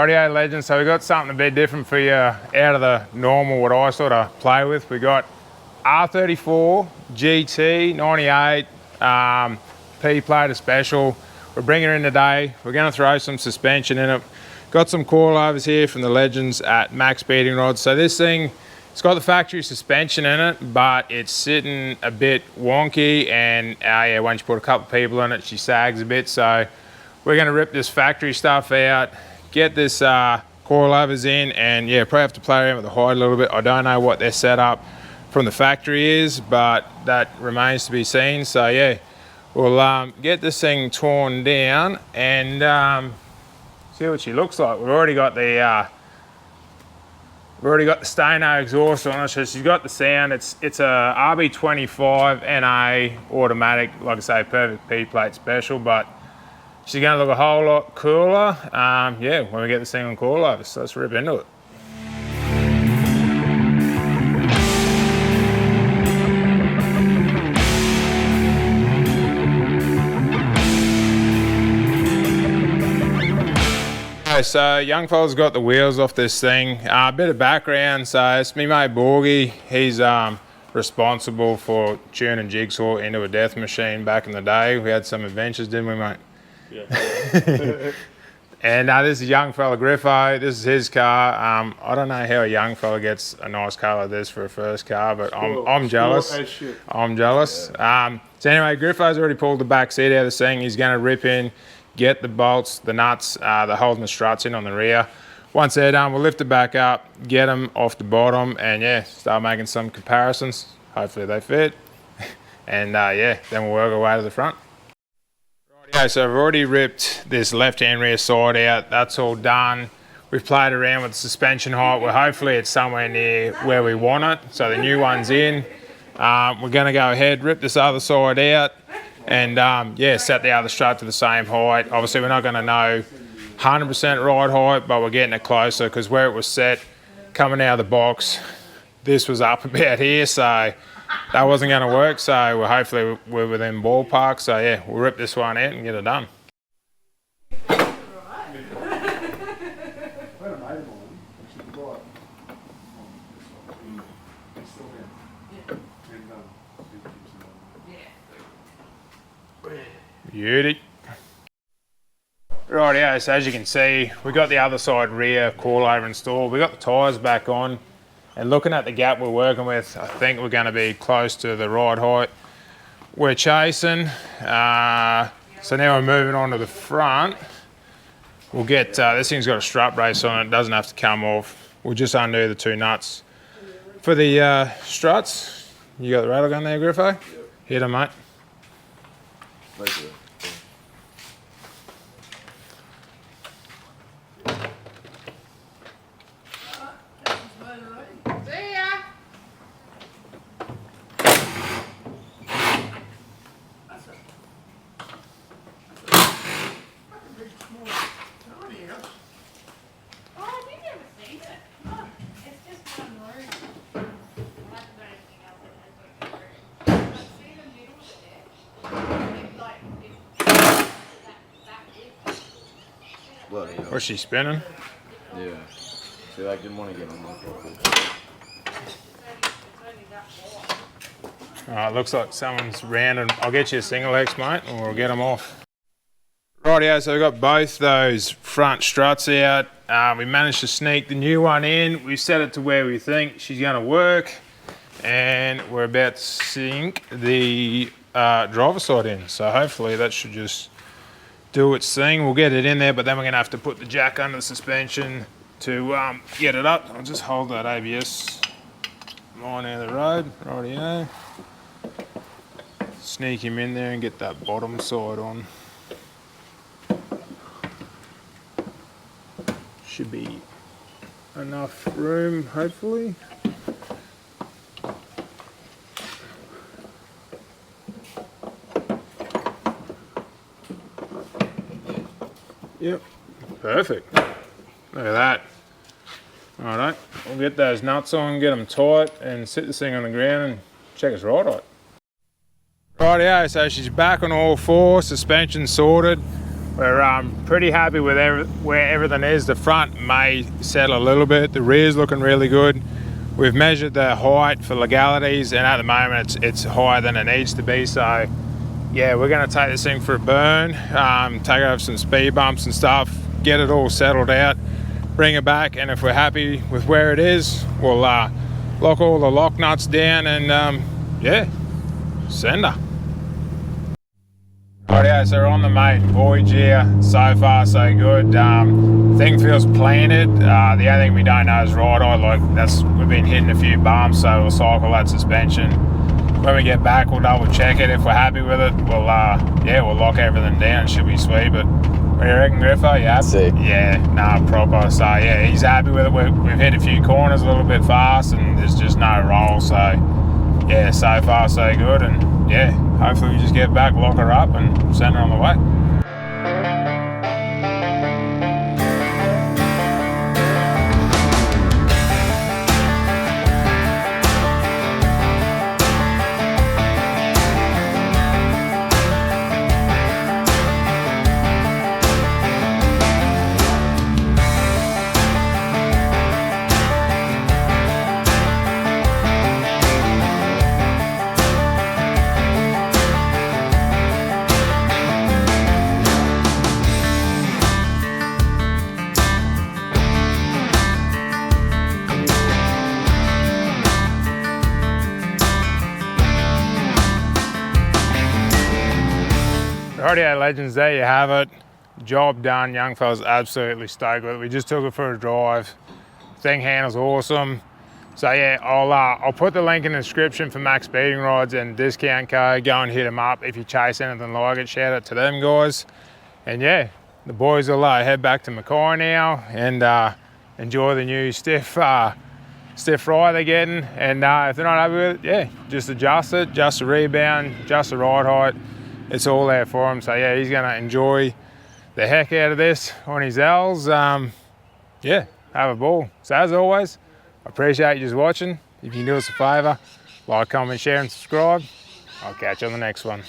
Rightio, legends. So we got something a bit different for you out of the normal what I sort of play with. We got R34 GT 98 P Plate special. We're bringing it in today. We're going to throw some suspension in it. Got some coilovers here from the legends at Maxpeedingrods. So this thing, it's got the factory suspension in it, but it's sitting a bit wonky, and yeah, once you put a couple of people in it, she sags a bit. So we're going to rip this factory stuff out, get this coilovers in, and yeah, probably have to play around with the height a little bit. I don't know what their setup from the factory is, but that remains to be seen. So yeah, we'll get this thing torn down and see what she looks like. We've already got the Stano exhaust on it, so she's got the sound. It's a RB25 NA automatic, like I say, perfect P plate special, but she's going to look a whole lot cooler, yeah, when we get this thing on coilovers. So let's rip into it. So young fella's got the wheels off this thing. A bit of background, so it's me mate Borgie. He's responsible for tuning Jigsaw into a death machine back in the day. We had some adventures, didn't we, mate? Yeah. And this is young fella Griffo. This is his car. I don't know how a young fella gets a nice car like this for a first car, but I'm jealous. I'm jealous. Yeah. So anyway, Griffo's already pulled the back seat out of this thing. He's going to rip in, get the bolts, the nuts, they're holding the struts in on the rear. Once they're done, we'll lift it back up, get them off the bottom, and yeah, start making some comparisons. Hopefully they fit. And yeah, then we'll work our way to the front. Rightio, so I've already ripped this left-hand rear side out. That's all done. We've played around with the suspension height. Well, hopefully it's somewhere near where we want it. So the new one's in. We're gonna go ahead, rip this other side out, and yeah, set the other strut to the same height. Obviously we're not going to know 100% right height, but we're getting it closer, because where it was set coming out of the box, this was up about here, so that wasn't going to work. So hopefully we're within ballpark. So yeah, we'll rip this one out and get it done. Beauty. Rightio, so as you can see, we got the other side rear coilover installed. We got the tyres back on, and looking at the gap we're working with, I think we're going to be close to the right height we're chasing. So now we're moving on to the front. We'll get, this thing's got a strut brace on it, doesn't have to come off. We'll just undo the two nuts. For the struts, you got the rattle gun there, Griffo? Yep. Hit them, mate. Thank you. Was she spinning? Yeah. See, I didn't want to get on my phone. Alright, looks like someone's rounded. I'll get you a single X, mate, and we'll get them off. Rightio, so we've got both those front struts out. We managed to sneak the new one in. We set it to where we think she's going to work, and we're about to sink the driver's side in. So hopefully that should just do its thing. We'll get it in there, but then we're going to have to put the jack under the suspension to get it up. I'll just hold that ABS line out of the road. Rightio. Sneak him in there and get that bottom side on. Should be enough room, hopefully. Yep, perfect. Look at that. All right, we'll get those nuts on, get them tight, and sit this thing on the ground and check it's right out. Rightio, so she's back on all four, suspension sorted. We're pretty happy with where everything is. The front may settle a little bit. The rear's looking really good. We've measured the height for legalities, and at the moment it's higher than it needs to be. So yeah, we're going to take this thing for a burn, take it over some speed bumps and stuff, get it all settled out, bring it back, and if we're happy with where it is, we'll lock all the lock nuts down and yeah, send her. Rightio, so we're on the maiden voyage here. So far so good. Thing feels planted. The only thing we don't know is ride height. We've been hitting a few bumps, so we'll cycle that suspension. When we get back, we'll double check it. If we're happy with it, we'll lock everything down. It should be sweet. But what do you reckon, Griffo? You happy? Sick. Yeah, nah, proper. So yeah, he's happy with it. We've hit a few corners a little bit fast, and there's just no roll. So yeah, so far so good. And yeah, hopefully we just get back, lock her up, and send her on the way. Rightio, legends, there you have it. Job done. Young fella's absolutely stoked with it. We just took it for a drive. Thing handles awesome. So yeah, I'll put the link in the description for Maxpeedingrods and discount code. Go and hit them up if you chase anything like it. Shout out to them guys. And yeah, the boys will head back to Mackay now and enjoy the new stiff fry they're getting. And if they're not happy with it, yeah, just adjust it, adjust the rebound, adjust the ride height. It's all there for him. So yeah, he's gonna enjoy the heck out of this on his L's. Yeah, have a ball. So as always, I appreciate you just watching. If you can do us a favor, like, comment, share and subscribe. I'll catch you on the next one.